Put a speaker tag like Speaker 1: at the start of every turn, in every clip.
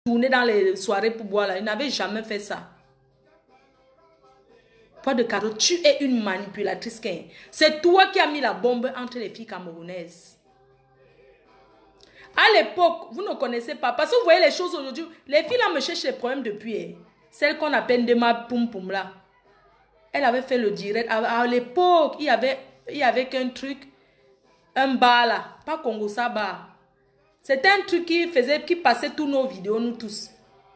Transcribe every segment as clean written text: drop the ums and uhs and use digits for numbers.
Speaker 1: tourner dans les soirées pour boire là. Il n'avait jamais fait ça. Poids de carotte, tu es une manipulatrice. C'est toi qui as mis la bombe entre les filles camerounaises. À l'époque, vous ne connaissez pas. Parce que vous voyez les choses aujourd'hui. Les filles là me cherchent les problèmes depuis. Celle qu'on appelle Ndema Poum Poum là. Elle avait fait le direct. À l'époque, il y avait qu'un truc. Un bar là. Pas Congosa bar. C'était un truc qui passait tous nos vidéos, nous tous.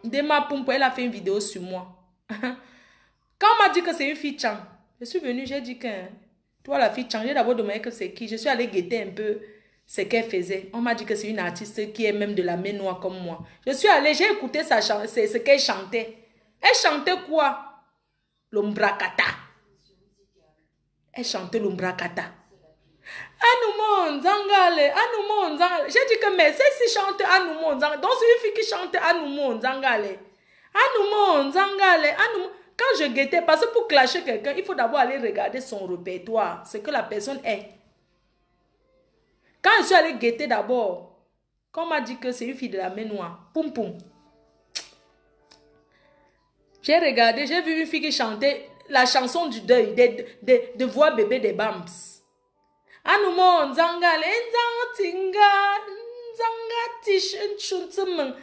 Speaker 1: Ndema Poum Poum, elle a fait une vidéo sur moi. Quand on m'a dit que c'est une fille Chang, je suis venue, j'ai dit que toi la fille Chang, j'ai d'abord demandé que c'est qui. Je suis allée guetter un peu ce qu'elle faisait. On m'a dit que c'est une artiste qui est même de la main noire comme moi. Je suis allée, j'ai écouté ce qu'elle chantait. Elle chantait quoi? L'ombrakata. Elle chantait l'ombrakata. Anoumo Nzangale, Anoumo Nzangale. J'ai dit que mais celle-ci chante Anoumo Nzangale. Donc c'est une fille qui chante Anoumo Nzangale. Anoumo Nzangale, Anoumo. Quand je guettais, parce que pour clasher quelqu'un, il faut d'abord aller regarder son répertoire, ce que la personne est. Quand je suis allée guetter d'abord, quand on m'a dit que c'est une fille de la main noire, poum poum. J'ai regardé, j'ai vu une fille qui chantait la chanson du deuil, de voix bébé des Bams. Anoumo Nzangale, Nzangatinga, Nzangatishin,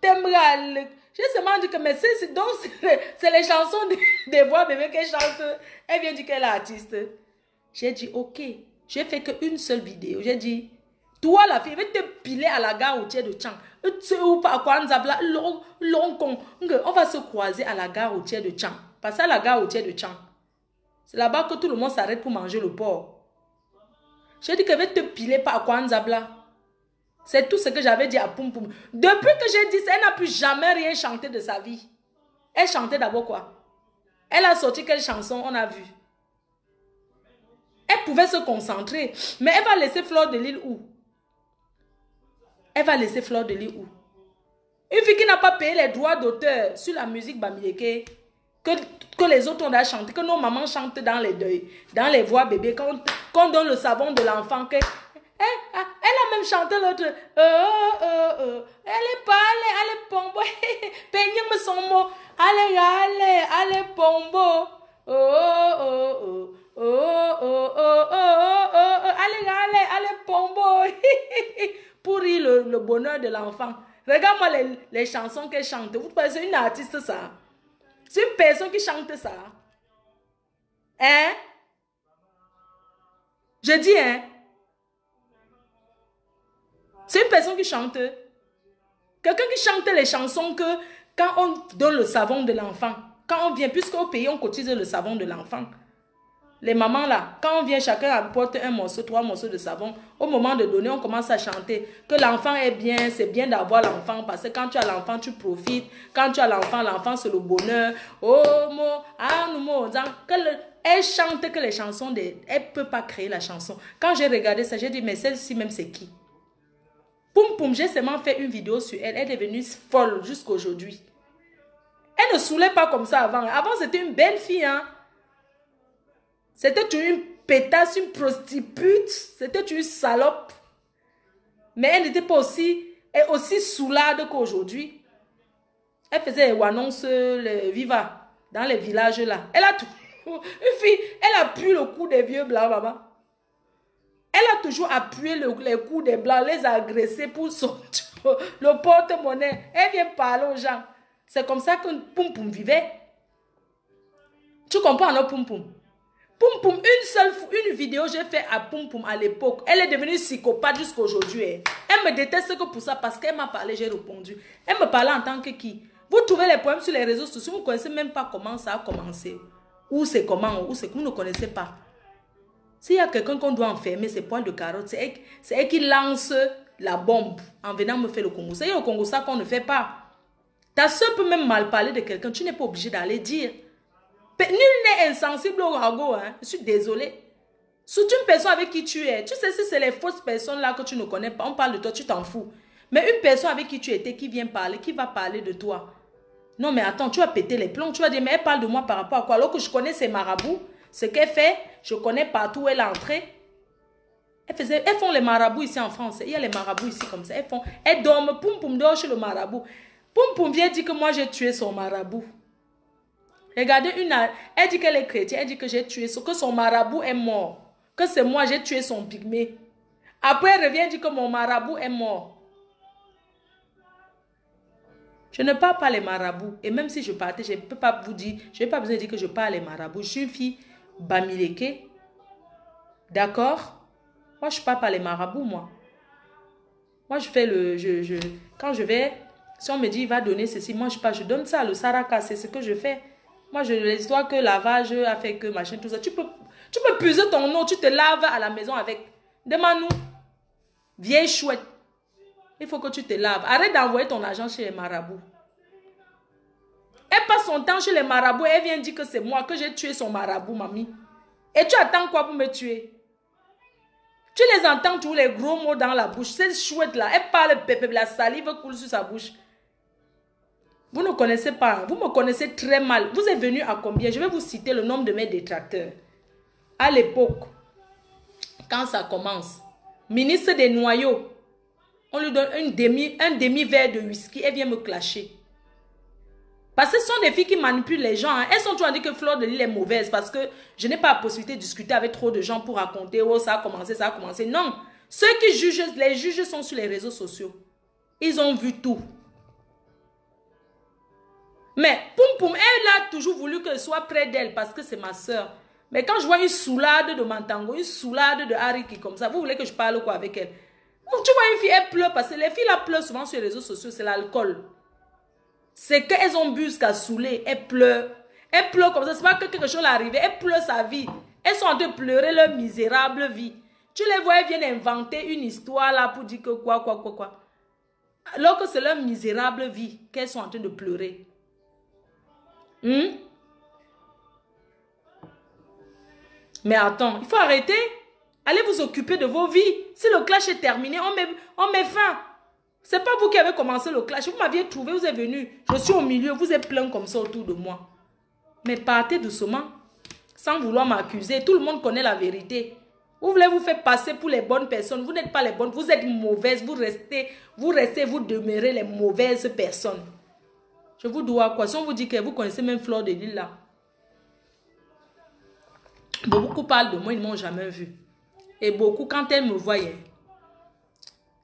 Speaker 1: Temral. J'ai seulement dit que mais c'est les chansons des voix bébés qu'elle chante. Elle vient dire qu'elle est artiste. J'ai dit ok. J'ai fait qu'une seule vidéo. J'ai dit, toi la fille, je vais te piler à la gare routière de Tchang. On va se croiser à la gare routière de Tchang. Parce à la gare routière de Tchang. C'est là-bas que tout le monde s'arrête pour manger le porc. J'ai dit que je vais te piler par Kwanzabla. C'est tout ce que j'avais dit à Poum Poum. Depuis que j'ai dit ça, elle n'a plus jamais rien chanté de sa vie. Elle chantait d'abord quoi? Elle a sorti quelle chanson? On a vu. Elle pouvait se concentrer. Mais elle va laisser Fleur de Lille où? Elle va laisser Fleur de Lille où? Une fille qui n'a pas payé les droits d'auteur sur la musique Bamileke, que les autres ont déjà chanté, que nos mamans chantent dans les deuils, dans les voix bébés, qu'on donne le savon de l'enfant. Elle a même chanté l'autre. Elle est pas allée, elle est pombo. Peignez me son mot. Allez, pombo. Allez, pombo. Pourri le bonheur de l'enfant. Regarde-moi les chansons qu'elle chante. Vous pensez c'est une artiste ça? C'est une personne qui chante ça. Hein? Je dis hein? C'est une personne qui chante. Quelqu'un qui chante les chansons que quand on donne le savon de l'enfant, quand on vient, puisqu'au pays on cotise le savon de l'enfant. Les mamans là, quand on vient, chacun apporte un morceau, 3 morceaux de savon. Au moment de donner, on commence à chanter que l'enfant est bien, c'est bien d'avoir l'enfant parce que quand tu as l'enfant, tu profites. Quand tu as l'enfant c'est le bonheur. Elle chante que les chansons, elle ne peut pas créer la chanson. Quand j'ai regardé ça, j'ai dit, mais celle-ci même c'est qui? Poum Poum, j'ai seulement fait une vidéo sur elle. Elle est devenue folle jusqu'à aujourd'hui. Elle ne saoulait pas comme ça avant. Avant, c'était une belle fille. Hein? C'était une pétasse, une prostitute. C'était une salope. Mais elle n'était pas aussi soulade qu'aujourd'hui. Elle faisait les annonces, les viva, dans les villages là. Elle a tout. Une fille, elle appuie le cou des vieux blancs, maman. Elle a toujours appuyé les coups des blancs, les agresser pour le porte-monnaie. Elle vient parler aux gens. C'est comme ça que Poum Poum vivait. Tu comprends, non, Poum Poum? Poum Poum, une vidéo j'ai fait à Poum Poum à l'époque. Elle est devenue psychopathe jusqu'à aujourd'hui. Elle me déteste que pour ça, parce qu'elle m'a parlé, j'ai répondu. Elle me parlait en tant que qui? Vous trouvez les problèmes sur les réseaux sociaux, vous ne connaissez même pas comment ça a commencé. Ou c'est comment, ou c'est que vous ne connaissez pas. S'il y a quelqu'un qu'on doit enfermer, c'est Poil de Carotte. C'est elle qui lance la bombe en venant me faire le Congo. C'est au Congo ça qu'on ne fait pas. Ta soeur peut même mal parler de quelqu'un. Tu n'es pas obligé d'aller dire. Nul n'est insensible au ragot. Hein. Je suis désolée. Surtout une personne avec qui tu es. Tu sais si c'est les fausses personnes là que tu ne connais pas. On parle de toi, tu t'en fous. Mais une personne avec qui tu étais, qui vient parler, qui va parler de toi. Non mais attends, tu vas péter les plombs. Tu vas dire, mais elle parle de moi par rapport à quoi? Alors que je connais ses marabouts. Ce qu'elle fait, je connais partout où elle est entrée. Elles font les marabouts ici en France. Il y a les marabouts ici comme ça. Elles dorment, poum poum, dort chez le marabout. Poum poum vient dire que moi j'ai tué son marabout. Regardez elle dit qu'elle est chrétienne, elle dit que j'ai tué, que son marabout est mort. Que c'est moi, j'ai tué son pygmée. Après, elle revient et dit que mon marabout est mort. Je ne parle pas les marabouts. Et même si je partais, je ne peux pas vous dire, je n'ai pas besoin de dire que je parle les marabouts. Je suis une fille bamileke. D'accord? Moi, je ne parle pas les marabouts, moi. Moi, je fais quand je vais, si on me dit, il va donner ceci, moi, je donne ça, le saraka, c'est ce que je fais. Moi, l'histoire que lavage a fait que machin, tout ça. Tu peux puiser ton eau, tu te laves à la maison avec. Demande-nous. Vieille chouette. Il faut que tu te laves. Arrête d'envoyer ton argent chez les marabouts. Elle passe son temps chez les marabouts. Elle vient dire que c'est moi, que j'ai tué son marabout, mamie. Et tu attends quoi pour me tuer? Tu les entends tous les gros mots dans la bouche. Cette chouette-là, elle parle pépé, la salive coule sur sa bouche. Vous ne connaissez pas. Vous me connaissez très mal. Vous êtes venu à combien? Je vais vous citer le nombre de mes détracteurs. À l'époque, quand ça commence, ministre des noyaux, on lui donne un demi-verre de whisky, elle vient me clasher. Parce que ce sont des filles qui manipulent les gens. Hein. Elles sont toujours à dire que Fleur de Lys est mauvaise parce que je n'ai pas la possibilité de discuter avec trop de gens pour raconter, oh ça a commencé, ça a commencé. Non, ceux qui jugent, les juges sont sur les réseaux sociaux. Ils ont vu tout. Mais Poum Poum, elle a toujours voulu que je sois près d'elle parce que c'est ma soeur. Mais quand je vois une soulade de Mantango, une soulade de Harry qui comme ça, vous voulez que je parle quoi avec elle? Tu vois une fille, elle pleure parce que les filles là pleurent souvent sur les réseaux sociaux, c'est l'alcool. C'est qu'elles ont bu jusqu'à saouler, elles pleurent. Elles pleurent comme ça, c'est pas que quelque chose est arrivé, elles pleurent sa vie. Elles sont en train de pleurer leur misérable vie. Tu les vois, elles viennent inventer une histoire là pour dire que quoi. Alors que c'est leur misérable vie qu'elles sont en train de pleurer. Mais attends, il faut arrêter. Allez vous occuper de vos vies. Si le clash est terminé, on met fin. C'est pas vous qui avez commencé le clash. Vous m'aviez trouvé, vous êtes venu. Je suis au milieu, vous êtes plein comme ça autour de moi. Mais partez doucement, sans vouloir m'accuser. Tout le monde connaît la vérité. Vous voulez vous faire passer pour les bonnes personnes. Vous n'êtes pas les bonnes, vous êtes mauvaises. Vous demeurez les mauvaises personnes. Je vous dois quoi? Si on vous dit que vous connaissez même Fleur de Lys là. Beaucoup parlent de moi, ils ne m'ont jamais vu. Et beaucoup, quand elles me voyaient,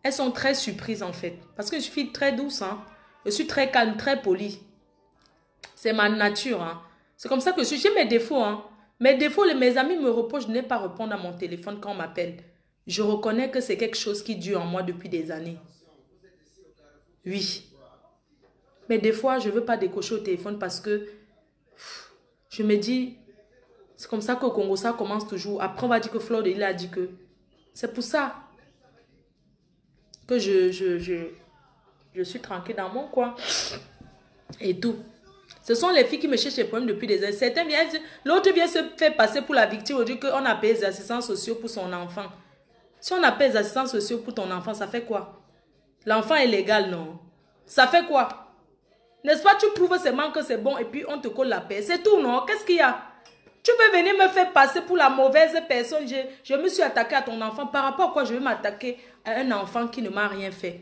Speaker 1: elles sont très surprises en fait. Parce que je suis fille très douce. Hein. Je suis très calme, très polie. C'est ma nature. Hein. C'est comme ça que je suis. J'ai mes défauts. Hein. Mes défauts, mes amis me reprochent de ne pas répondre à mon téléphone quand on m'appelle. Je reconnais que c'est quelque chose qui dure en moi depuis des années. Oui. Mais des fois, je ne veux pas décocher au téléphone parce que je me dis, c'est comme ça qu'au Congo, ça commence toujours. Après, on va dire que Fleur de Lys a dit que c'est pour ça que je suis tranquille dans mon coin. Et tout. Ce sont les filles qui me cherchent des problèmes depuis des années. Certains viennent, l'autre vient se faire passer pour la victime au dit qu'on a payé des assistants sociaux pour son enfant. Si on a payé des assistants sociaux pour ton enfant, ça fait quoi? L'enfant est légal, non? Ça fait quoi? N'est-ce pas, tu prouves seulement que c'est bon et puis on te colle la paix. C'est tout, non? Qu'est-ce qu'il y a? Tu peux venir me faire passer pour la mauvaise personne. Je me suis attaqué à ton enfant. Par rapport à quoi je vais m'attaquer à un enfant qui ne m'a rien fait?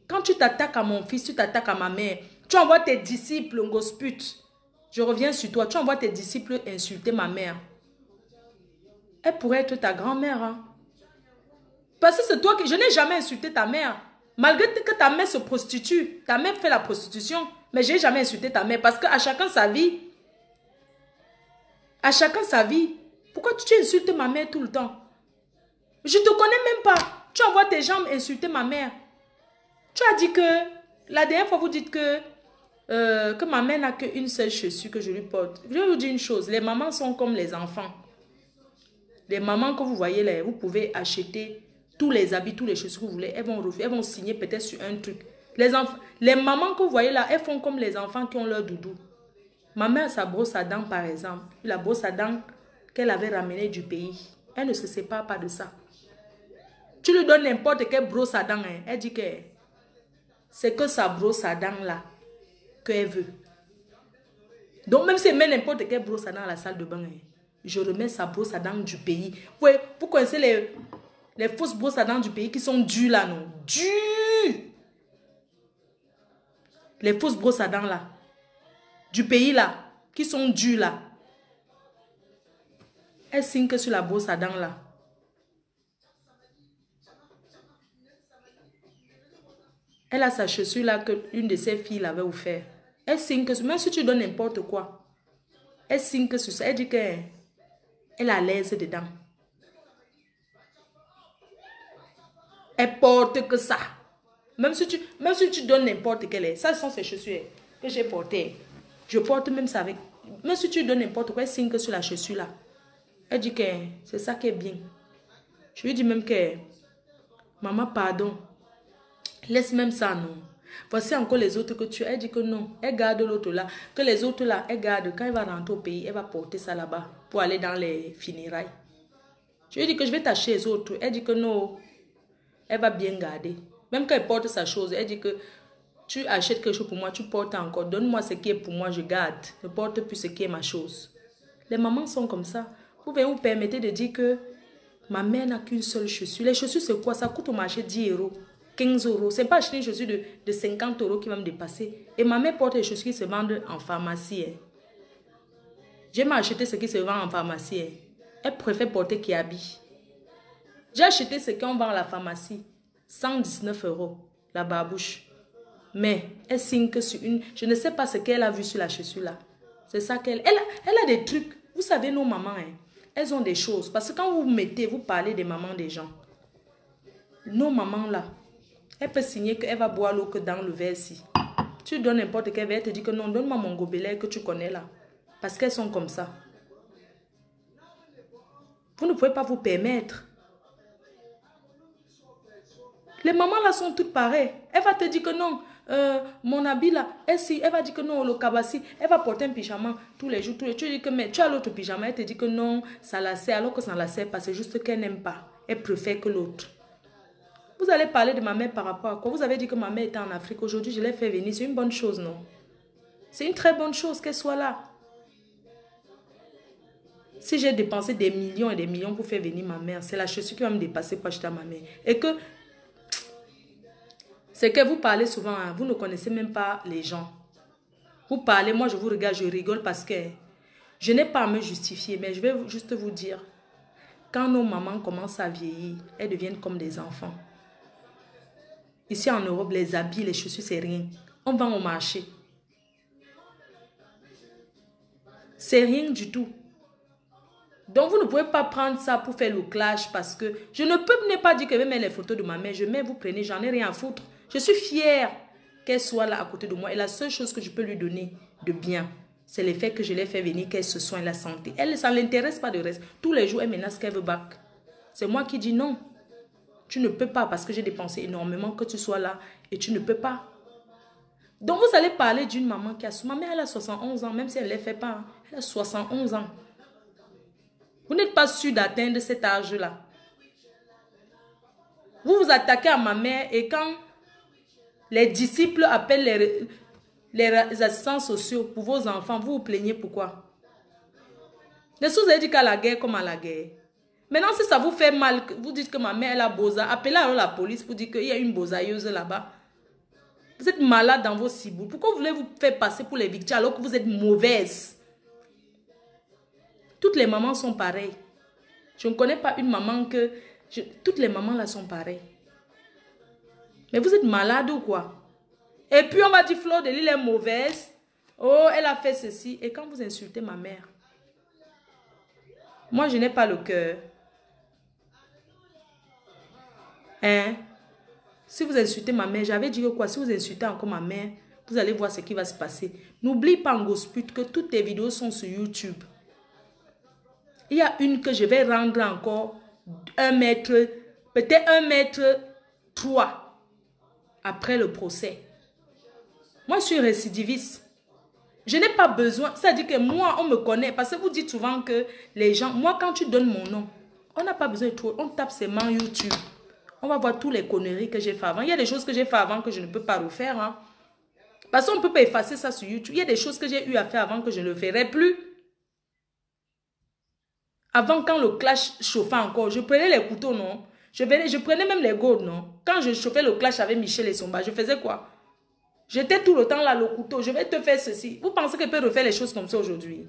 Speaker 1: Quand tu t'attaques à mon fils, tu t'attaques à ma mère. Tu envoies tes disciples, gospute. Je reviens sur toi. Tu envoies tes disciples insulter ma mère. Elle pourrait être ta grand-mère. Hein? Parce que c'est toi qui... Je n'ai jamais insulté ta mère. Malgré que ta mère se prostitue. Ta mère fait la prostitution. Mais je n'ai jamais insulté ta mère. Parce qu'à chacun sa vie. À chacun sa vie. Pourquoi tu insultes ma mère tout le temps? Je ne te connais même pas. Tu envoies tes jambes insulter ma mère. Tu as dit que... La dernière fois, vous dites que ma mère n'a qu'une seule chaussure que je lui porte. Je vais vous dire une chose. Les mamans sont comme les enfants. Les mamans que vous voyez là, vous pouvez acheter tous les habits, tous les chaussures que vous voulez. Elles vont signer peut-être sur un truc. Les mamans que vous voyez là, elles font comme les enfants qui ont leur doudou. Ma mère, sa brosse à dents par exemple. La brosse à dents qu'elle avait ramenée du pays. Elle ne se sépare pas de ça. Tu lui donnes n'importe quelle brosse à dents. Hein, elle dit que c'est que sa brosse à dents là qu'elle veut. Donc même si elle met n'importe quelle brosse à dents à la salle de bain, hein, je remets sa brosse à dents du pays. Oui, vous connaissez Les fausses brosses à dents du pays qui sont dures là, non. Dures. Les fausses brosses à dents là. Du pays là. Qui sont dures là. Elle signe que sur la brosse à dents là. Elle a sa chaussure là que une de ses filles l'avait offert. Elle signe que, même si tu donnes n'importe quoi, elle signe que sur ça. Elle dit qu'elle a l'aise dedans. Elle porte que ça. Même si tu donnes n'importe quelle. Ça sont ses chaussures que j'ai portées. Je porte même ça avec. Même si tu donnes n'importe quoi, elle signe que sur la chaussure là. Elle dit que c'est ça qui est bien. Je lui dis même que, maman, pardon. Laisse même ça, non. Voici encore les autres que tu as. Elle dit que non. Elle garde l'autre là. Que les autres là, elle garde. Quand elle va rentrer au pays, elle va porter ça là-bas pour aller dans les funérailles. Je lui dis que je vais tâcher les autres. Elle dit que non. Elle va bien garder. Même quand elle porte sa chose, elle dit que tu achètes quelque chose pour moi, tu portes encore. Donne-moi ce qui est pour moi, je garde. Ne porte plus ce qui est ma chose. Les mamans sont comme ça. Vous pouvez vous permettre de dire que ma mère n'a qu'une seule chaussure. Les chaussures, c'est quoi? Ça coûte au marché 10 €, 15 €. C'est pas acheter une chaussure de 50 € qui va me dépasser. Et ma mère porte les chaussures qui se vendent en pharmacie. Hein. J'aime acheter ce qui se vend en pharmacie. Hein. Elle préfère porter Kiabi. J'ai acheté ce qu'on vend à la pharmacie. 119 €. La barbouche. Mais elle signe que sur une... Je ne sais pas ce qu'elle a vu sur la chaussure là. C'est ça qu'elle... Elle a des trucs. Vous savez, nos mamans, hein, elles ont des choses. Parce que quand vous mettez, vous parlez des mamans des gens. Nos mamans là, elle peut signer qu'elle va boire l'eau que dans le verre-ci. Tu donnes n'importe quel verre, elle te dit que non, donne-moi mon gobelet que tu connais là. Parce qu'elles sont comme ça. Vous ne pouvez pas vous permettre. Les mamans là sont toutes pareilles. Elle va te dire que non, mon habit là, elle va dire que non, le cabassi, elle va porter un pyjama tous les jours. Tu dis que mais tu as l'autre pyjama, elle te dit que non, ça la sert, alors que ça ne la sert pas. C'est juste qu'elle n'aime pas. Elle préfère que l'autre. Vous allez parler de ma mère par rapport à quoi? Vous avez dit que ma mère était en Afrique. Aujourd'hui, je l'ai fait venir. C'est une bonne chose, non? C'est une très bonne chose qu'elle soit là. Si j'ai dépensé des millions et des millions pour faire venir ma mère, c'est la chaussure qui va me dépasser pour acheter à ma mère. Et que... C'est que vous parlez souvent, hein, vous ne connaissez même pas les gens. Vous parlez, moi je vous regarde, je rigole parce que je n'ai pas à me justifier, mais je vais juste vous dire, quand nos mamans commencent à vieillir, elles deviennent comme des enfants. Ici en Europe, les habits, les chaussures, c'est rien. On vend au marché. C'est rien du tout. Donc vous ne pouvez pas prendre ça pour faire le clash parce que je ne peux pas dire que je vais mettre les photos de ma mère. Je mets, vous prenez, j'en ai rien à foutre. Je suis fière qu'elle soit là à côté de moi. Et la seule chose que je peux lui donner de bien, c'est le fait que je l'ai fait venir, qu'elle se soigne la santé. Elle, ça ne l'intéresse pas de reste. Tous les jours, elle menace qu'elle veut back. C'est moi qui dis non. Tu ne peux pas parce que j'ai dépensé énormément que tu sois là et tu ne peux pas. Donc vous allez parler d'une maman qui a... Ma mère, elle a 71 ans, même si elle ne les fait pas. Elle a 71 ans. Vous n'êtes pas sûr d'atteindre cet âge-là. Vous vous attaquez à ma mère et quand les disciples appellent les assistants sociaux pour vos enfants, vous vous plaignez pourquoi? Ne vous avez dit qu'à la guerre comme à la guerre. Maintenant, si ça vous fait mal, vous dites que ma mère elle a bosa, appelez alors la police pour dire qu'il y a une bosailleuse là-bas. Vous êtes malade dans vos ciboules. Pourquoi vous voulez vous faire passer pour les victimes alors que vous êtes mauvaise? Toutes les mamans sont pareilles. Je ne connais pas une maman que... toutes les mamans là sont pareilles. Mais vous êtes malade ou quoi? Et puis on va dire Fleur de Lys est mauvaise. Oh, elle a fait ceci. Et quand vous insultez ma mère, moi je n'ai pas le cœur. Hein? Si vous insultez ma mère, j'avais dit que quoi? Si vous insultez encore ma mère, vous allez voir ce qui va se passer. N'oublie pas en gospute que toutes tes vidéos sont sur YouTube. Il y a une que je vais rendre encore 1 mètre, peut-être 1,3 m après le procès. Moi, je suis récidiviste. Je n'ai pas besoin. C'est-à-dire que moi, on me connaît. Parce que vous dites souvent que les gens... Moi, quand tu donnes mon nom, on n'a pas besoin de tout. On tape seulement YouTube. On va voir toutes les conneries que j'ai fait avant. Il y a des choses que j'ai fait avant que je ne peux pas refaire. Hein. Parce qu'on ne peut pas effacer ça sur YouTube. Il y a des choses que j'ai eu à faire avant que je ne le ferai plus. Avant, quand le clash chauffait encore, je prenais les couteaux, non? Je prenais même les gourdes, non? Quand je chauffais le clash avec Michel et Somba, je faisais quoi? J'étais tout le temps là, le couteau. Je vais te faire ceci. Vous pensez que je peux refaire les choses comme ça aujourd'hui?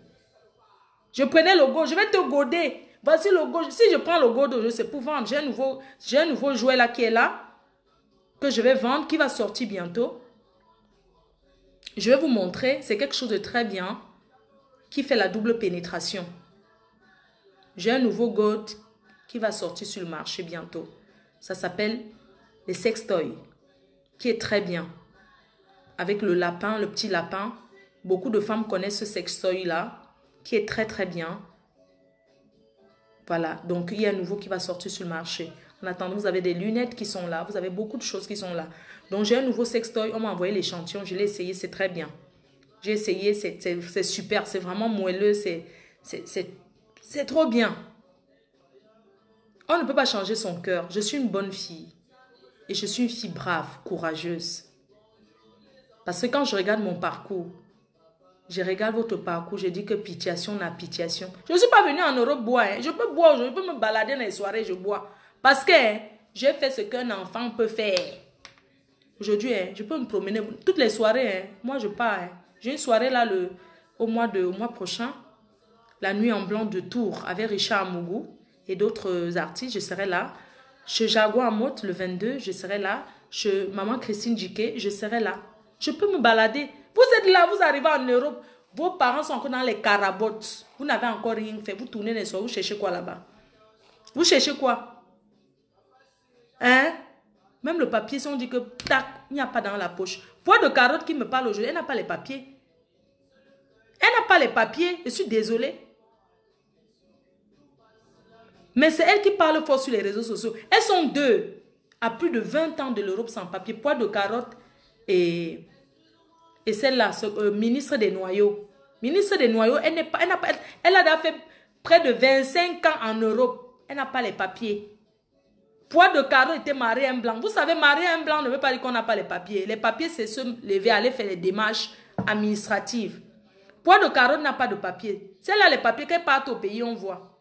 Speaker 1: Je prenais le gourde, je vais te gourder. Voici le gourde. Si je prends le gourde, c'est pour vendre. J'ai un nouveau jouet là qui est là, que je vais vendre, qui va sortir bientôt. Je vais vous montrer. C'est quelque chose de très bien, qui fait la double pénétration. J'ai un nouveau gourde qui va sortir sur le marché bientôt. Ça s'appelle les sextoys, qui est très bien. Avec le lapin, le petit lapin. Beaucoup de femmes connaissent ce sextoy là, qui est très très bien. Voilà, donc il y a un nouveau qui va sortir sur le marché. En attendant, vous avez des lunettes qui sont là, vous avez beaucoup de choses qui sont là. Donc j'ai un nouveau sextoy, on m'a envoyé l'échantillon, je l'ai essayé, c'est très bien. J'ai essayé, c'est super, c'est vraiment moelleux, c'est trop bien. On ne peut pas changer son cœur. Je suis une bonne fille. Et je suis une fille brave, courageuse. Parce que quand je regarde mon parcours, je regarde votre parcours, je dis que pitiation n'a pitiation. Je ne suis pas venue en Europe boire. Hein. Je peux boire, je peux me balader dans les soirées, je bois. Parce que hein, j'ai fait ce qu'un enfant peut faire. Aujourd'hui, hein, je peux me promener. Toutes les soirées, hein, moi je pars. Hein. J'ai une soirée là au mois prochain. La nuit en blanc de Tours avec Richard Amougou et d'autres artistes. Je serai là. Chez Jaguar Amotte le 22, je serai là. Chez Maman Christine Djiké, je serai là. Je peux me balader. Vous êtes là, vous arrivez en Europe. Vos parents sont encore dans les carabottes. Vous n'avez encore rien fait. Vous tournez les soirs. Vous cherchez quoi là-bas? Vous cherchez quoi? Hein? Même le papier, si on dit que tac, il n'y a pas dans la poche. Poids de carotte qui me parle aujourd'hui, elle n'a pas les papiers. Elle n'a pas les papiers. Je suis désolée. Mais c'est elle qui parle fort sur les réseaux sociaux. Elles sont deux. À plus de 20 ans de l'Europe sans papier. Poids de carotte et celle-là, ministre des Noyaux. Ministre des Noyaux, elle a déjà fait près de 25 ans en Europe. Elle n'a pas les papiers. Poids de carotte était marié à un blanc. Vous savez, marié à un blanc ne veut pas dire qu'on n'a pas les papiers. Les papiers, c'est se lever, aller faire les démarches administratives. Poids de carotte n'a pas de papiers. Celle-là, les papiers, qu'elle parte au pays, on voit.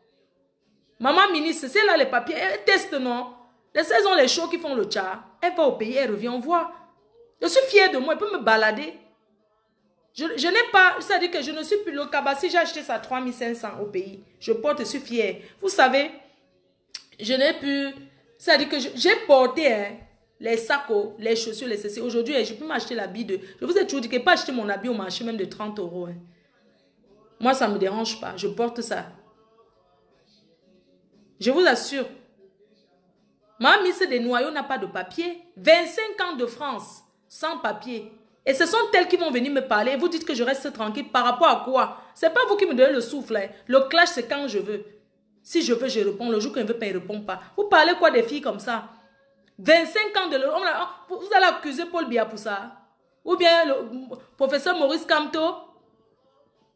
Speaker 1: Maman ministre, celle-là, les papiers, elle teste, non? Les saisons, les shows qui font le tcha. Elle va au pays, elle revient, on voit. Je suis fière de moi, elle peut me balader. Je n'ai pas, c'est-à-dire que je ne suis plus le cabassi, j'ai acheté ça 3500 au pays. Je porte, je suis fière. Vous savez, je n'ai plus, c'est-à-dire que j'ai porté hein, les sacs, les chaussures, les ceci. Aujourd'hui, je peux m'acheter l'habit de, je vous ai toujours dit que je ne peux pas acheter mon habit au marché même de 30 €. Hein. Moi, ça ne me dérange pas, je porte ça. Je vous assure. Ma ministre des Noyaux n'a pas de papier. 25 ans de France, sans papier. Et ce sont elles qui vont venir me parler. Vous dites que je reste tranquille. Par rapport à quoi? Ce n'est pas vous qui me donnez le souffle. Hein. Le clash, c'est quand je veux. Si je veux, je réponds. Le jour que je ne veux pas, il ne répond pas. Vous parlez quoi des filles comme ça? 25 ans de l'Europe. Vous allez accuser Paul Biya pour ça? Ou bien le professeur Maurice Kamto?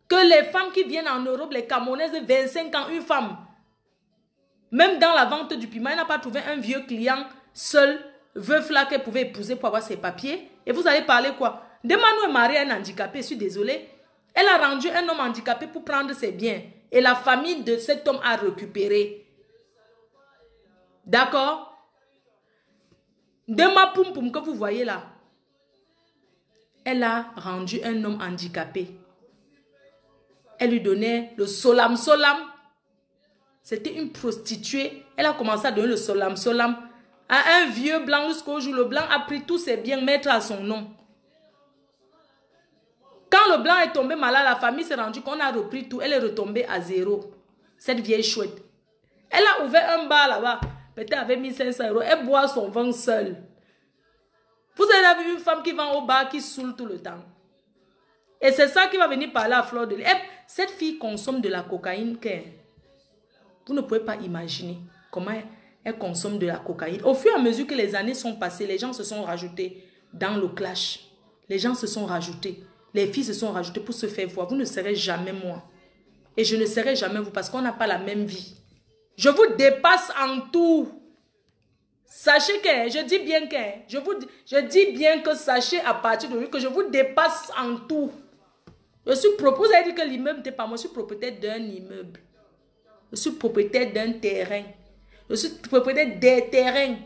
Speaker 1: Que les femmes qui viennent en Europe, les Camerounaises de 25 ans, une femme, même dans la vente du piment, elle n'a pas trouvé un vieux client seul, veuf là qu'elle pouvait épouser pour avoir ses papiers. Et vous allez parler quoi? Demandez est mariée à un handicapé, je suis désolée. Elle a rendu un homme handicapé pour prendre ses biens. Et la famille de cet homme a récupéré. D'accord? Dema Poum Poum que vous voyez là. Elle a rendu un homme handicapé. Elle lui donnait le solam solam. C'était une prostituée. Elle a commencé à donner le solam solam à un vieux blanc jusqu'au jour. Le blanc a pris tous ses biens, mettre à son nom. Quand le blanc est tombé malade, la famille s'est rendue qu'on a repris tout. Elle est retombée à zéro. Cette vieille chouette. Elle a ouvert un bar là-bas. Peut-être avec 1500 €. Elle boit son vin seule. Vous avez vu une femme qui vend au bar qui saoule tout le temps. Et c'est ça qui va venir parler à Fleur de Lys. Cette fille consomme de la cocaïne. Vous ne pouvez pas imaginer comment elle consomme de la cocaïne. Au fur et à mesure que les années sont passées, les gens se sont rajoutés dans le clash. Les gens se sont rajoutés. Les filles se sont rajoutées pour se faire voir. Vous ne serez jamais moi. Et je ne serai jamais vous parce qu'on n'a pas la même vie. Je vous dépasse en tout. Sachez que, je dis bien que, je dis bien que sachez à partir de lui que je vous dépasse en tout. Je suis propriétaire, vous avez dit que l'immeuble n'était pas moi, je suis propriétaire d'un immeuble. Je suis propriétaire d'un terrain. Je suis propriétaire des terrains.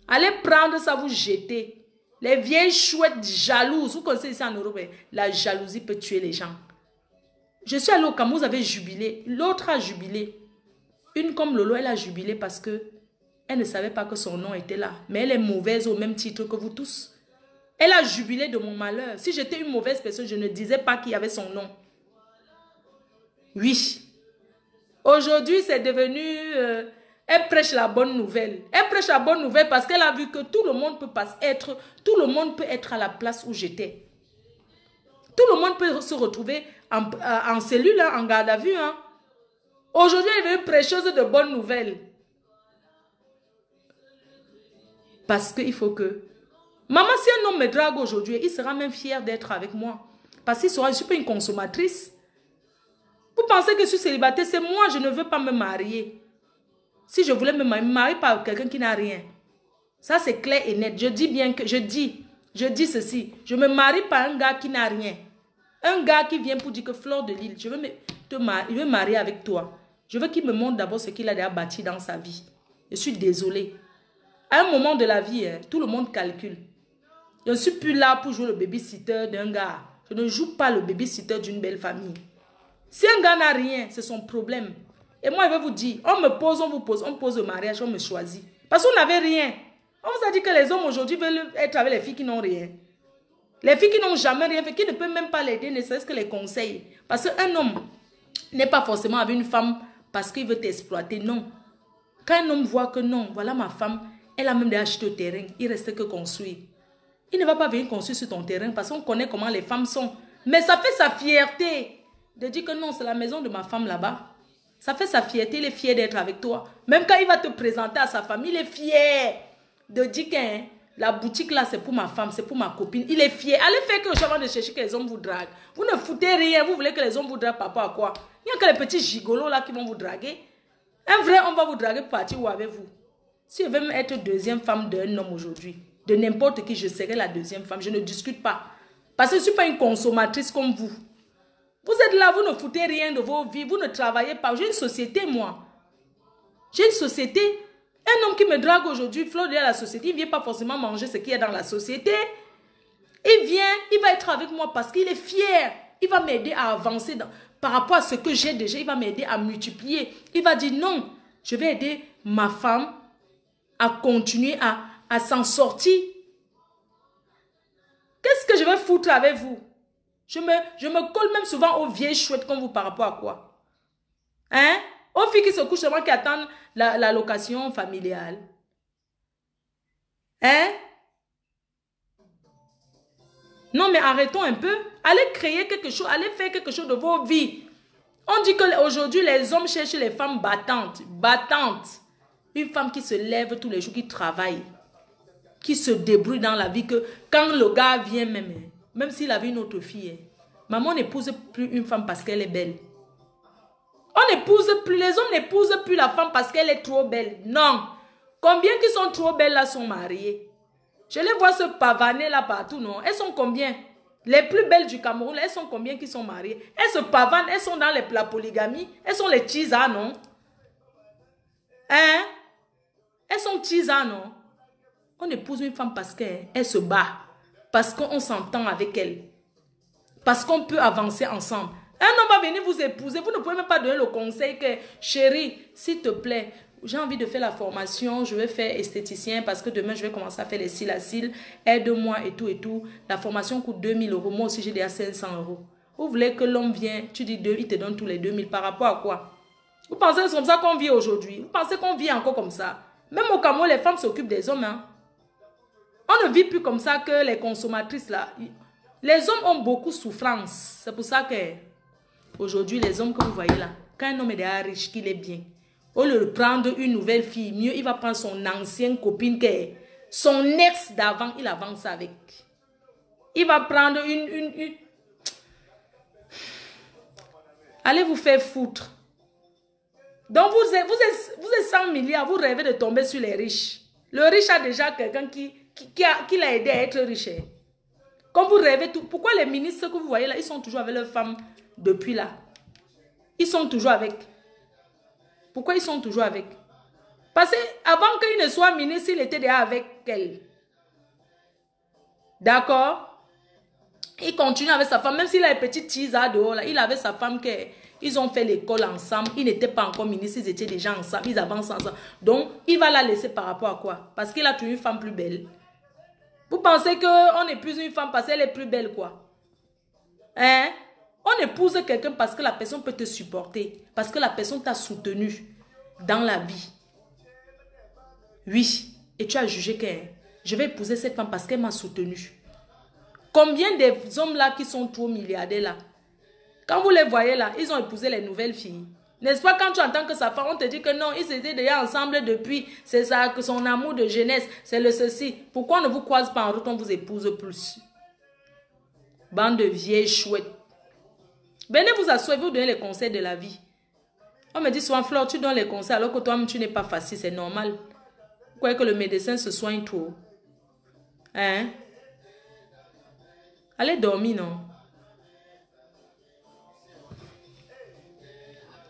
Speaker 1: Allez prendre ça, vous jeter. Les vieilles chouettes jalouses. Vous connaissez ici en Europe, la jalousie peut tuer les gens. Je suis allée au Cameroun, vous avez jubilé. L'autre a jubilé. Une comme Lolo, elle a jubilé parce que elle ne savait pas que son nom était là. Mais elle est mauvaise au même titre que vous tous. Elle a jubilé de mon malheur. Si j'étais une mauvaise personne, je ne disais pas qu'il y avait son nom. Oui. Aujourd'hui, c'est devenu... elle prêche la bonne nouvelle. Elle prêche la bonne nouvelle parce qu'elle a vu que tout le monde peut être à la place où j'étais. Tout le monde peut se retrouver en cellule, en garde à vue. Hein. Aujourd'hui, elle est une prêcheuse de bonnes nouvelles. Parce qu'il faut que... Maman, si un homme me drague aujourd'hui, il sera même fier d'être avec moi. Parce qu'il sera, je ne suis pas une consommatrice. Vous pensez que je suis célibataire, c'est moi, je ne veux pas me marier. Si je voulais me marier par quelqu'un qui n'a rien. Ça, c'est clair et net. Je dis bien que, je dis ceci. Je me marie par un gars qui n'a rien. Un gars qui vient pour dire que Fleur de Lille, je veux me marier avec toi. Je veux qu'il me montre d'abord ce qu'il a déjà bâti dans sa vie. Je suis désolée. À un moment de la vie, tout le monde calcule. Je ne suis plus là pour jouer le babysitter d'un gars. Je ne joue pas le babysitter d'une belle famille. Si un gars n'a rien, c'est son problème. Et moi, je vais vous dire, on me pose, on vous pose, on pose le mariage, on me choisit. Parce qu'on n'avait rien. On vous a dit que les hommes aujourd'hui veulent être avec les filles qui n'ont rien. Les filles qui n'ont jamais rien fait, qui ne peuvent même pas l'aider, ne serait-ce que les conseils. Parce qu'un homme n'est pas forcément avec une femme parce qu'il veut t'exploiter, non. Quand un homme voit que non, voilà ma femme, elle a même déjà acheté au terrain, il ne reste que construire. Il ne va pas venir construire sur ton terrain parce qu'on connaît comment les femmes sont. Mais ça fait sa fierté de dire que non, c'est la maison de ma femme là-bas. Ça fait sa fierté, il est fier d'être avec toi. Même quand il va te présenter à sa famille, il est fier de dire que la boutique là, c'est pour ma femme, c'est pour ma copine. Il est fier. Allez faire quelque chose avant de chercher que les hommes vous draguent. Vous ne foutez rien, vous voulez que les hommes vous draguent par rapport à quoi? Il n'y a que les petits gigolos là qui vont vous draguer. Un vrai homme va vous draguer pour partir où avec vous? Si je veux même être deuxième femme d'un homme aujourd'hui, de n'importe qui, je serai la deuxième femme. Je ne discute pas. Parce que je ne suis pas une consommatrice comme vous. Vous êtes là, vous ne foutez rien de vos vies, vous ne travaillez pas. J'ai une société, moi. J'ai une société. Un homme qui me drague aujourd'hui, Fleur de la société, il ne vient pas forcément manger ce qu'il y a dans la société. Il vient, il va être avec moi parce qu'il est fier. Il va m'aider à avancer par rapport à ce que j'ai déjà. Il va m'aider à multiplier. Il va dire non, je vais aider ma femme à continuer à s'en sortir. Qu'est-ce que je vais foutre avec vous? Je me colle même souvent aux vieilles chouettes comme vous par rapport à quoi? Hein? Aux filles qui se couchent seulement qui attendent la location familiale. Hein? Non, mais arrêtons un peu. Allez créer quelque chose, allez faire quelque chose de vos vies. On dit qu'aujourd'hui, les hommes cherchent les femmes battantes. Battantes. Une femme qui se lève tous les jours, qui travaille. Qui se débrouille dans la vie, que quand le gars vient même s'il avait une autre fille, maman n'épouse plus une femme parce qu'elle est belle. On n'épouse plus, les hommes n'épousent plus la femme parce qu'elle est trop belle. Non. Combien qui sont trop belles là sont mariées? Je les vois se pavaner là partout, non? Elles sont combien? Les plus belles du Cameroun, elles sont combien qui sont mariées? Elles se pavanent, elles sont dans la polygamie. Elles sont les tisa, non? Hein? Elles sont tisa, non? On épouse une femme parce qu'elle se bat. Parce qu'on s'entend avec elle. Parce qu'on peut avancer ensemble. Un homme va venir vous épouser. Vous ne pouvez même pas donner le conseil que, chérie, s'il te plaît, j'ai envie de faire la formation, je vais faire esthéticien parce que demain, je vais commencer à faire les cils à cils. Aide-moi et tout et tout. La formation coûte 2000 €. Moi aussi, j'ai déjà 500 €. Vous voulez que l'homme vienne, tu dis, il te donne tous les 2000 par rapport à quoi? Vous pensez que c'est comme ça qu'on vit aujourd'hui? Vous pensez qu'on vit encore comme ça? Même au Cameroun, les femmes s'occupent des hommes. Hein? On ne vit plus comme ça que les consommatrices là. Les hommes ont beaucoup de souffrance. C'est pour ça que aujourd'hui, les hommes que vous voyez là, quand un homme est déjà riche, qu'il est bien, au lieu de prendre une nouvelle fille, mieux il va prendre son ancienne copine, son ex d'avant, il avance avec. Il va prendre une... Allez vous faire foutre. Donc vous êtes 100 milliards, vous rêvez de tomber sur les riches. Le riche a déjà quelqu'un qui l'a aidé à être riche. Comme vous rêvez tout, pourquoi les ministres que vous voyez là, ils sont toujours avec leurs femmes depuis là? Ils sont toujours avec. Pourquoi ils sont toujours avec? Parce qu'avant qu'il ne soit ministre, il était déjà avec elle. D'accord? Il continue avec sa femme, même s'il a une petite tease à dehors, là, il avait sa femme ils ont fait l'école ensemble, ils n'étaient pas encore ministres, ils étaient déjà ensemble, ils avancent ensemble. Donc, il va la laisser par rapport à quoi? Parce qu'il a trouvé une femme plus belle. Vous pensez qu'on épouse une femme parce qu'elle est plus belle, quoi? Hein? On épouse quelqu'un parce que la personne peut te supporter, parce que la personne t'a soutenu dans la vie. Oui, et tu as jugé que je vais épouser cette femme parce qu'elle m'a soutenu. Combien des hommes là qui sont trop milliardaires là, quand vous les voyez là, ils ont épousé les nouvelles filles. N'est-ce pas quand tu entends que sa femme, on te dit que non, ils étaient déjà ensemble depuis, c'est ça, que son amour de jeunesse, c'est le ceci. Pourquoi on ne vous croise pas en route, on vous épouse plus? Bande de vieilles chouettes. Venez vous asseoir, vous donner les conseils de la vie. On me dit souvent, Flore, tu donnes les conseils alors que toi-même tu n'es pas facile, c'est normal. Vous croyez que le médecin se soigne trop? Hein? Allez dormir, non?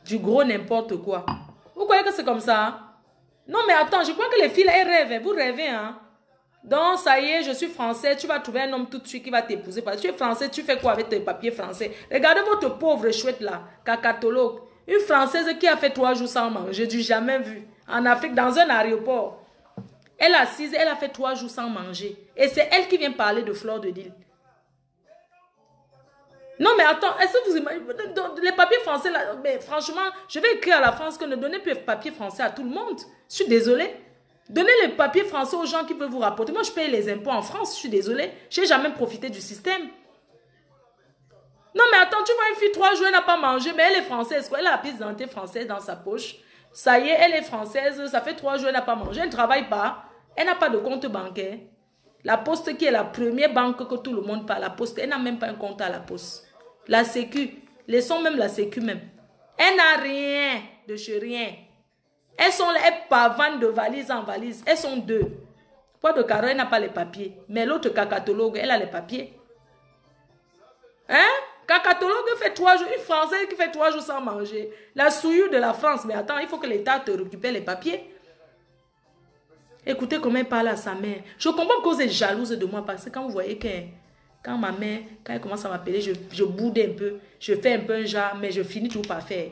Speaker 1: Du gros n'importe quoi. Vous croyez que c'est comme ça? Non, mais attends, je crois que les filles, elles rêvent. Vous rêvez, hein? Donc, ça y est, je suis français. Tu vas trouver un homme tout de suite qui va t'épouser. Parce que tu es français, tu fais quoi avec tes papiers français? Regardez votre pauvre chouette là, cacatologue. Une française qui a fait 3 jours sans manger, du jamais vu. En Afrique, dans un aéroport. Elle est assise, elle a fait 3 jours sans manger. Et c'est elle qui vient parler de Fleur de Lille. Non, mais attends, est-ce que vous imaginez, les papiers français, là, mais franchement, je vais écrire à la France que ne donnez plus de papiers français à tout le monde. Je suis désolée. Donnez les papiers français aux gens qui peuvent vous rapporter. Moi, je paye les impôts en France, je suis désolée. Je n'ai jamais profité du système. Non, mais attends, tu vois une fille, 3 jours, elle n'a pas mangé, mais elle est française. Elle a la pièce d'identité française dans sa poche. Ça y est, elle est française, ça fait 3 jours, elle n'a pas mangé, elle ne travaille pas. Elle n'a pas de compte bancaire. La Poste, qui est la première banque que tout le monde parle, la Poste, elle n'a même pas un compte à la Poste. La Sécu, laissons même la Sécu même. Elle n'a rien de chez rien. Elles sont là, elles pavanent de valise en valise. Elles sont 2. Poids de Caro, elle n'a pas les papiers. Mais l'autre cacatologue, elle a les papiers. Hein? Cacatologue fait 3 jours, une Française qui fait 3 jours sans manger. La souillure de la France. Mais attends, il faut que l'État te récupère les papiers. Écoutez comment elle parle à sa mère. Je comprends que vous êtes jalouse de moi parce que quand vous voyez que quand ma mère, quand elle commence à m'appeler, je boude un peu. Je fais un peu un genre, mais je finis toujours par faire.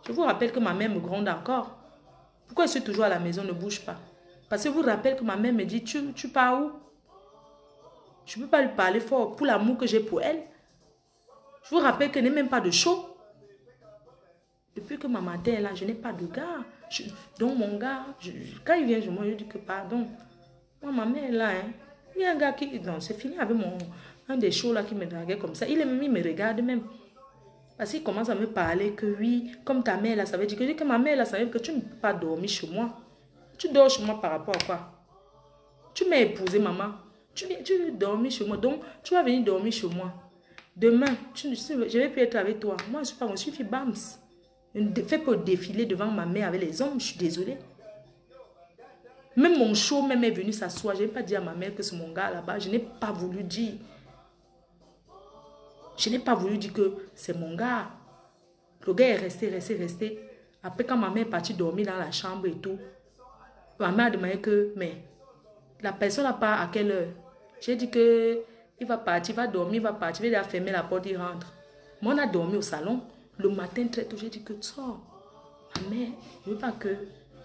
Speaker 1: Je vous rappelle que ma mère me gronde encore. Pourquoi je suis toujours à la maison, ne bouge pas? Parce que je vous rappelle que ma mère me dit, tu pars où? Je ne peux pas lui parler fort pour l'amour que j'ai pour elle. Je vous rappelle qu'elle n'est même pas de chaud. Depuis que ma maman est là, je n'ai pas de gars. Donc mon gars, quand il vient chez moi, je dis que pardon. Moi, ma mère est là. Hein. Il y a un gars qui... Non, c'est fini avec un des shows là qui me draguait comme ça. Il me regarde même. Parce qu'il commence à me parler que oui, comme ta mère là, ça veut dire que ma mère là, ça veut dire que tu ne peux pas dormir chez moi. Tu dors chez moi par rapport à quoi? Tu m'as épousé, maman. Tu veux dormir chez moi. Donc, tu vas venir dormir chez moi. Demain, je ne vais plus être avec toi. Moi, je suis pas, je suis fille Bams. Je ne fais pas défiler devant ma mère avec les hommes, je suis désolée. Même mon show même est venu s'asseoir. Je n'ai pas dit à ma mère que c'est mon gars là-bas. Je n'ai pas voulu dire. Je n'ai pas voulu dire que c'est mon gars. Le gars est resté. Après, quand ma mère est partie dormir dans la chambre et tout, ma mère a demandé que, mais la personne n'a pas à quelle heure. J'ai dit que il va partir, il va dormir, il va partir, il va fermer la porte, il rentre. Moi, on a dormi au salon. Le matin, très tôt, j'ai dit que sors. Ma mère, je ne veux pas que...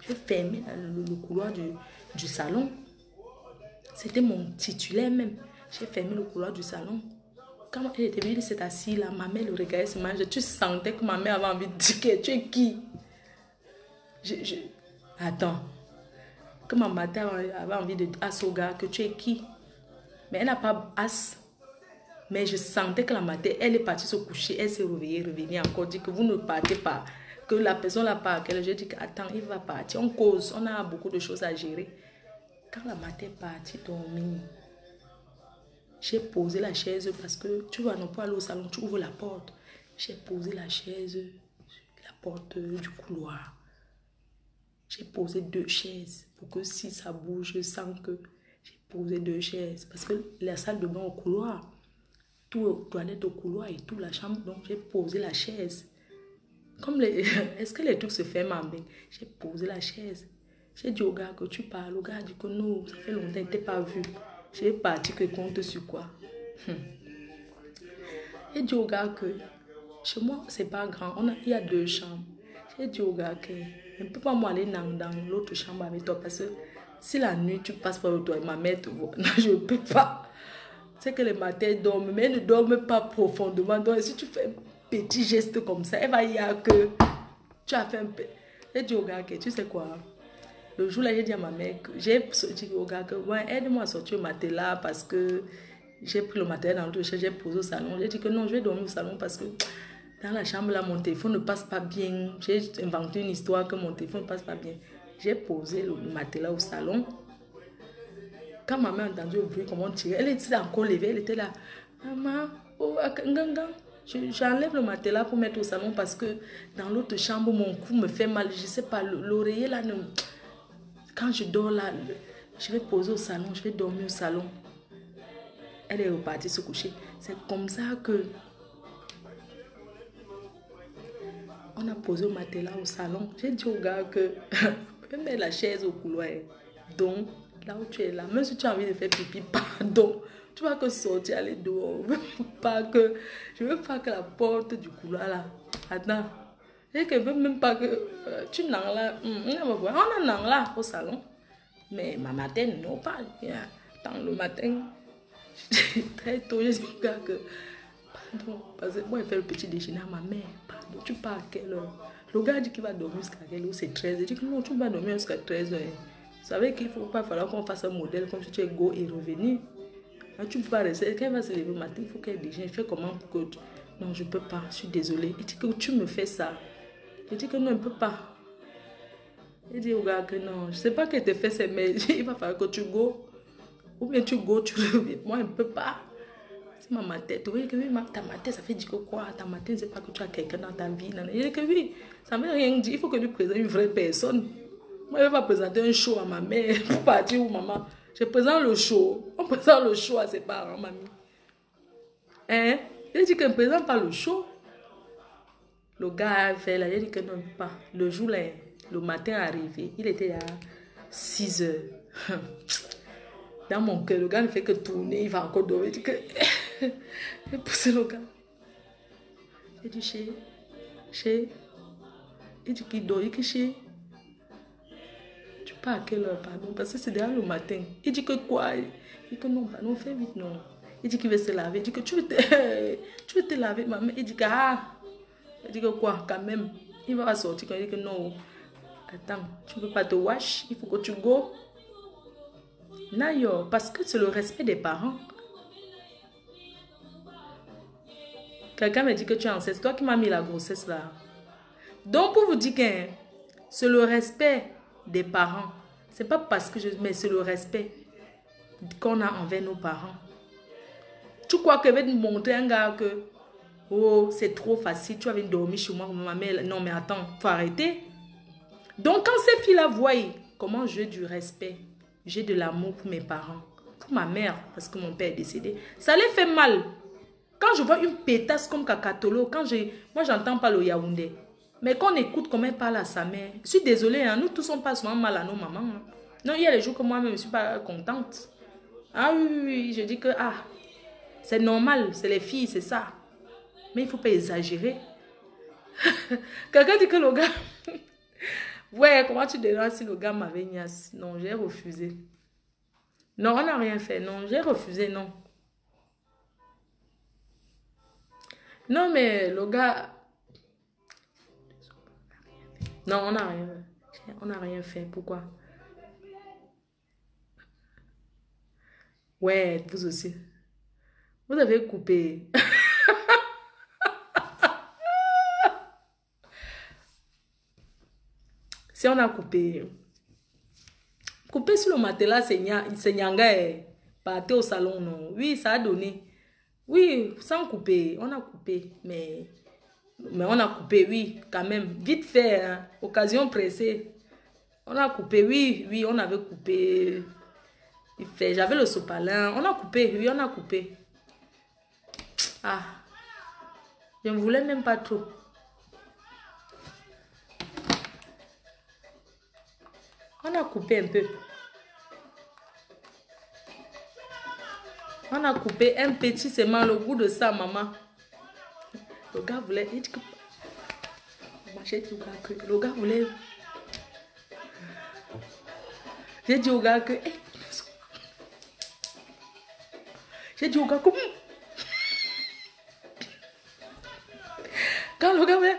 Speaker 1: Je vais fermer le couloir du salon. C'était mon titulaire même. J'ai fermé le couloir du salon. Quand elle était venue, elle s'est assise là. Ma mère le regardait se manger. Tu sentais que ma mère avait envie de dire que tu es qui? Attends. Que ma mère avait envie de dire à ce gars que tu es qui? Mais elle n'a pas as. Mais je sentais que la matin, elle est partie se coucher. Elle s'est réveillée, revenue encore. Dit que vous ne partez pas. Que la personne n'a pas. J'ai dit attends, il va partir. On cause. On a beaucoup de choses à gérer. Quand la matin est partie dormir, j'ai posé la chaise parce que tu vas non pas aller au salon, tu ouvres la porte. J'ai posé la chaise sur la porte du couloir. J'ai posé 2 chaises pour que si ça bouge, je sens que j'ai posé 2 chaises. Parce que la salle de bain au couloir, tout toilette au couloir et tout la chambre, donc j'ai posé la chaise. Comme les... Est-ce que les trucs se ferment bien? J'ai posé la chaise. J'ai dit au gars que tu parles. Le gars a dit que non, ça fait longtemps, il ne t'a pas vu. J'ai parti que compte sur quoi? J'ai dit au gars que chez moi, c'est pas grand. Il y a 2 chambres. J'ai dit au gars que je ne peux pas aller dans l'autre chambre avec toi parce que si la nuit tu passes par le toit et ma mère te voit, non, je ne peux pas. C'est que les matins dorment, mais elles ne dorment pas profondément. Donc si tu fais un petit geste comme ça, elle va y avoir que tu as fait un peu. J'ai dit au gars que tu sais quoi? Le jour là, j'ai dit à ma mère que j'ai dit au gars que ouais, aide-moi à sortir le matelas parce que j'ai pris le matériel dans l'autre chambre, j'ai posé au salon. J'ai dit que non, je vais dormir au salon parce que dans la chambre là, mon téléphone ne passe pas bien. J'ai inventé une histoire que mon téléphone ne passe pas bien. J'ai posé le matelas au salon. Quand ma mère a entendu le bruit, comment on tirait, elle était encore levée, elle était là. Maman, oh, j'enlève le matelas pour mettre au salon parce que dans l'autre chambre, mon cou me fait mal. Je ne sais pas, l'oreiller là, quand je dors là, je vais poser au salon, je vais dormir au salon. Elle est repartie se coucher. C'est comme ça que on a posé le matelas au salon. J'ai dit au gars que mets la chaise au couloir. Donc, là où tu es là, même si tu as envie de faire pipi, pardon, tu vas que sortir, aller dehors. Je veux pas que la porte du couloir là. Attends. Je ne veux même pas que tu n'en là. On a n'en là au salon. Mais ma matin, non pas. Dans le matin, très tôt, je dis au gars que pardon, parce que moi, je fais le petit déjeuner à ma mère. Pardon, tu pars à quelle heure? Le gars dit qu'il va dormir jusqu'à quelle heure? C'est 13. Il dit que non, tu vas dormir jusqu'à 13 heures. Vous savez qu'il ne faut pas falloir qu'on fasse un modèle comme si tu es go et revenir. Là, tu ne peux pas rester. Quand elle va se lever le matin, il faut qu'elle déjeune. Fais comment pour que tu... Non, je ne peux pas. Je suis désolée. Il dit que tu me fais ça. Je dis que non, je ne peux pas. Il dit au gars que non, je ne sais pas qu'elle te fait, mais il va falloir que tu go. Ou bien tu go, tu reviens. Moi, je ne peux pas. C'est ma tête. Oui, que oui, ta tête, ça fait dire que quoi? Ta tête, c'est pas que tu as quelqu'un dans ta vie. Il dit que oui, ça ne veut rien dire. Il faut que tu présentes une vraie personne. Moi, je ne vais pas présenter un show à ma mère pour partir où maman. Je présente le show. On présente le show à ses parents, mamie. Hein? Il dit qu'il ne présente pas le show. Le gars a fait là, il dit que non, pas. Le jour là, le matin arrivé, il était à 6 heures. Dans mon cœur, le gars ne fait que tourner, il va encore dormir. Il dit que... J'ai poussé le gars. J'ai dit, chez. Il dit qu'il dort, il dit, chez. Tu pars à quelle heure, pardon? Parce que c'est déjà le matin. Il dit que quoi? Il dit que non, pardon, fais vite, non. Il dit qu'il veut se laver. Il dit que tu veux te laver, maman. Il dit que ah. Il dit que quoi, quand même. Il va sortir quand il dit que non. Attends, tu ne peux pas te wash, il faut que tu go. Nayo, parce que c'est le respect des parents. Quelqu'un me dit que tu es enceinte. C'est toi qui m'as mis la grossesse là. Donc pour vous dire que c'est le respect des parents. C'est pas parce que mais c'est le respect qu'on a envers nos parents. Tu crois que je vais te montrer un gars que oh c'est trop facile, tu vas venir dormir chez moi, ma mère. Non mais attends, faut arrêter. Donc quand ces filles-là voient comment j'ai du respect, j'ai de l'amour pour mes parents, pour ma mère, parce que mon père est décédé, ça les fait mal. Quand je vois une pétasse comme Kakatolo, moi j'entends pas le Yaoundé, mais quand on écoute comment elle parle à sa mère, je suis désolée, hein, nous tous on passe souvent mal à nos mamans. Hein. Non, il y a les jours que moi-même je ne suis pas contente. Ah oui, je dis que ah, c'est normal, c'est les filles, c'est ça. Mais il ne faut pas exagérer. Quelqu'un dit que le gars... Ouais, comment tu diras si le gars m'avait niasse? Non, j'ai refusé. Non, on n'a rien fait. Non, j'ai refusé, non. Non, mais le gars... Non, on n'a rien fait. On n'a rien fait. Pourquoi? Ouais, vous aussi. Vous avez coupé. Si on a coupé... Couper sur le matelas, c'est nyanga. Partez au salon, non. Oui, ça a donné. Oui, sans couper. On a coupé. Mais on a coupé, oui, quand même. Vite fait, hein. Occasion pressée. On a coupé, oui, on avait coupé. J'avais le sopalin. On a coupé, oui, on a coupé. Ah. Je ne voulais même pas trop. On a coupé un peu. On a coupé un petit seulement le goût de ça, maman. Le gars voulait... Il dit que... Le gars voulait... J'ai dit au gars que... J'ai dit au gars que... Quand le gars voulait...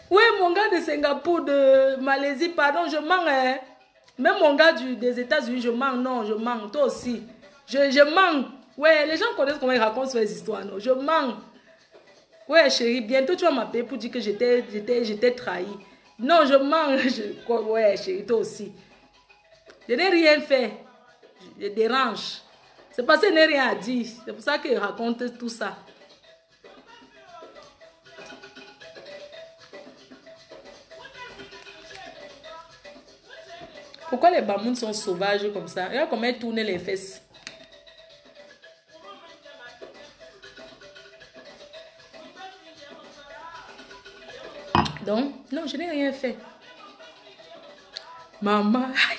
Speaker 1: Oui, mon gars de Singapour, de Malaisie, pardon, je mens. Hein. Même mon gars des États-Unis, je mens. Non, je mens. Toi aussi. Je mens. Ouais, les gens connaissent comment ils racontent ces histoires. Non, je mens. Ouais, chérie, bientôt tu vas m'appeler pour dire que j'étais trahi. Non, je mens. Ouais, chérie, toi aussi. Je n'ai rien fait. Je dérange. C'est parce que je n'ai rien à dire. C'est pour ça qu'ils racontent tout ça. Pourquoi les bamounes sont sauvages comme ça? Regarde comment elles tournent les fesses. Donc, non, je n'ai rien fait. Maman, aïe.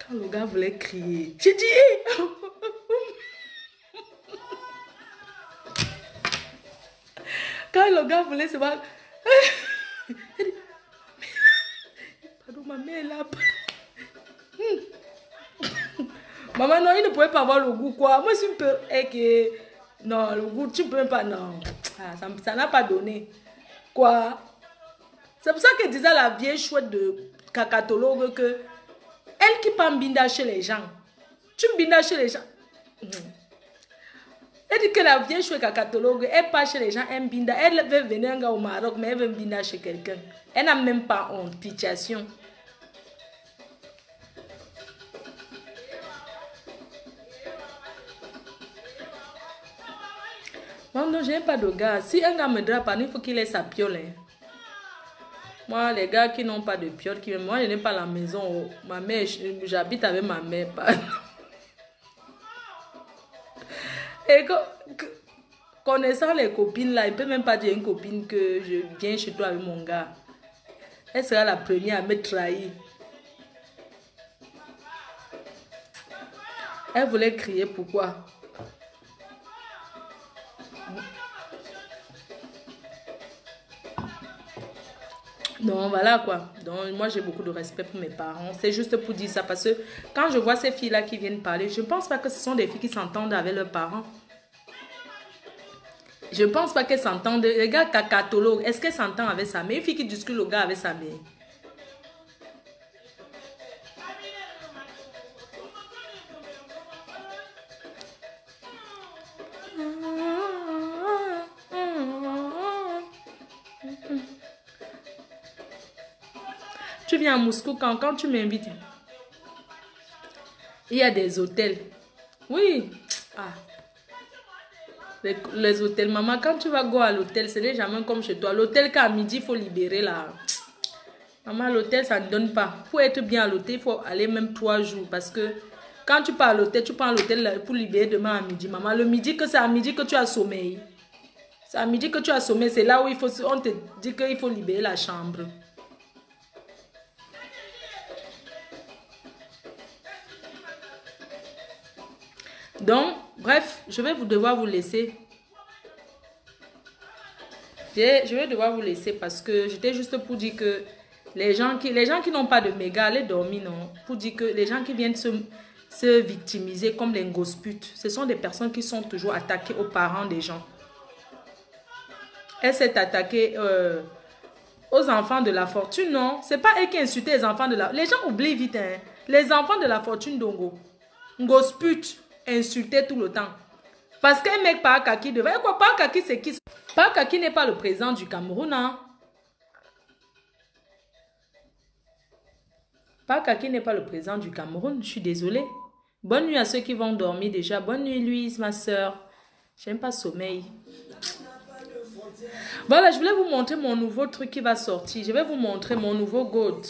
Speaker 1: Quand le gars voulait crier, j'ai dit... Quand le gars voulait se voir... Pardon, ma mère est là. Maman, non, il ne pouvait pas avoir le goût, quoi. Moi, je suis peur et que... Non, le goût, tu ne peux même pas... Non, ah, ça n'a pas donné. Quoi? C'est pour ça que disait la vieille chouette de cacatologue que... Elle qui peut binda chez les gens. Tu binda chez les gens. Elle dit que la vieille chouette cacatologue, elle part chez les gens, elle binda. Elle veut venir au Maroc, mais elle veut binda chez quelqu'un. Elle n'a même pas honte, pitiation. Bon, non, je n'ai pas de gars. Si un gars me drape, il faut qu'il ait sa piole. Hein. Moi, les gars qui n'ont pas de piole, moi, je n'ai pas la maison. Ma mère, j'habite avec ma mère. Et connaissant les copines là, il ne peut même pas dire à une copine que je viens chez toi avec mon gars. Elle sera la première à me trahir. Elle voulait crier pourquoi? Donc voilà quoi. Donc moi j'ai beaucoup de respect pour mes parents. C'est juste pour dire ça parce que quand je vois ces filles là qui viennent parler, je ne pense pas que ce sont des filles qui s'entendent avec leurs parents. Je ne pense pas qu'elles s'entendent. Les gars cacatologues, est-ce qu'elles s'entendent avec sa mère? Une fille qui discute le gars avec sa mère. Tu viens à Moscou quand tu m'invites. Il y a des hôtels. Oui. Ah. Les hôtels, maman, quand tu vas go à l'hôtel, c'est jamais comme chez toi. L'hôtel qu'à midi, il faut libérer là. Maman, l'hôtel, ça ne donne pas. Pour être bien à l'hôtel, il faut aller même 3 jours. Parce que quand tu pars à l'hôtel, tu prends l'hôtel pour libérer demain à midi. Maman, le midi, que c'est à midi que tu as sommeil. C'est à midi que tu as sommeil. C'est là où on te dit qu'il faut libérer la chambre. Donc, bref, je vais devoir vous laisser. Je vais devoir vous laisser parce que j'étais juste pour dire que les gens qui n'ont pas de méga, allez dormir, non? Pour dire que les gens qui viennent se victimiser comme des grosses putes, ce sont des personnes qui sont toujours attaquées aux parents des gens. Elle s'est attaquée aux enfants de la fortune, non? C'est pas elle qui insulte les enfants de la... Les gens oublient vite, hein? Les enfants de la fortune d'Ongo. Grosse pute. Insulter tout le temps. Parce qu'un mec par Kaki devait... Quoi, par Kaki, c'est qui? Par Kaki n'est pas le président du Cameroun, hein? Par Kaki n'est pas le président du Cameroun. Je suis désolée. Bonne nuit à ceux qui vont dormir déjà. Bonne nuit, Louise, ma soeur. J'aime pas sommeil. Voilà, je voulais vous montrer mon nouveau truc qui va sortir. Je vais vous montrer mon nouveau goat.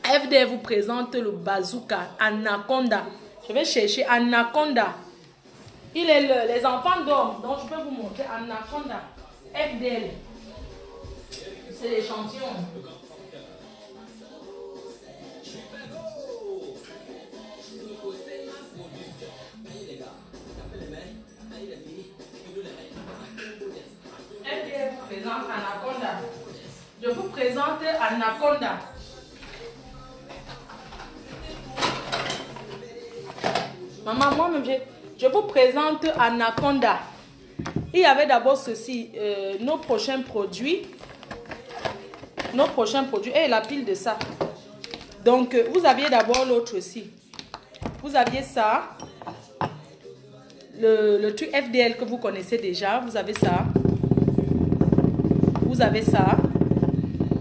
Speaker 1: FD vous présente le bazooka Anaconda. Je vais chercher Anaconda. Les enfants dorment, donc je peux vous montrer Anaconda FDL. C'est l'échantillon. FDL vous présente Anaconda. Je vous présente Anaconda. Maman, moi-même, je vous présente Anaconda. Il y avait d'abord ceci, nos prochains produits. Nos prochains produits. Et la pile de ça. Donc, vous aviez d'abord l'autre aussi. Vous aviez ça. Le truc FDL que vous connaissez déjà. Vous avez ça. Vous avez ça.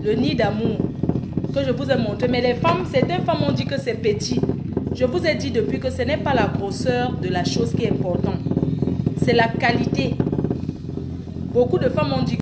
Speaker 1: Le nid d'amour que je vous ai montré. Mais les femmes, certaines femmes ont dit que c'est petit. Je vous ai dit depuis que ce n'est pas la grosseur de la chose qui est importante. C'est la qualité. Beaucoup de femmes ont dit